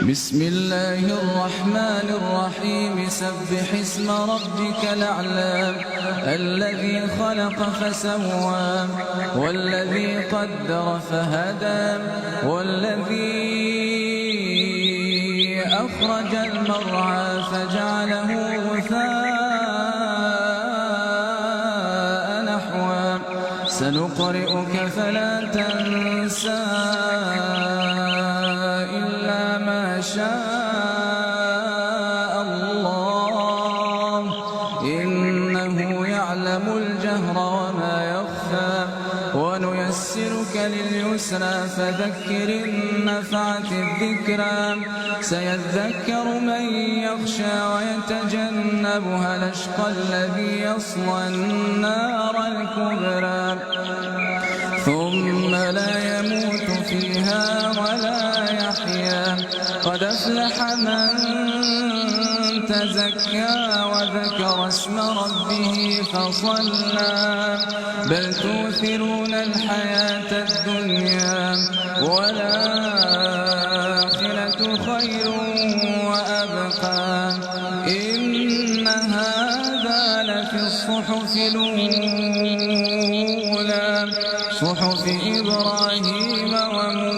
بسم الله الرحمن الرحيم سبح اسم ربك الأعلى الذي خلق فسوى والذي قدر فهدى والذي أخرج المرعى فجعله غثاء نحوا سنقرئك فلا تنسى إلا ما شاء الله إنه يعلم الجهر وما يخفى ونيسرك لليسرى فذكر إن نفعت الذكرى سيذكر من يخشى ويتجنبها الأشقى الذي يصلى النار الكبرى ثم لا يموت فيها ولا يحيا قد أفلح من تزكى وذكر اسم ربه فصلى بل تؤثرون الحياة الدنيا والآخرة خير وأبقى إن هذا لفي الصحف الأولى صحف إبراهيم وموسى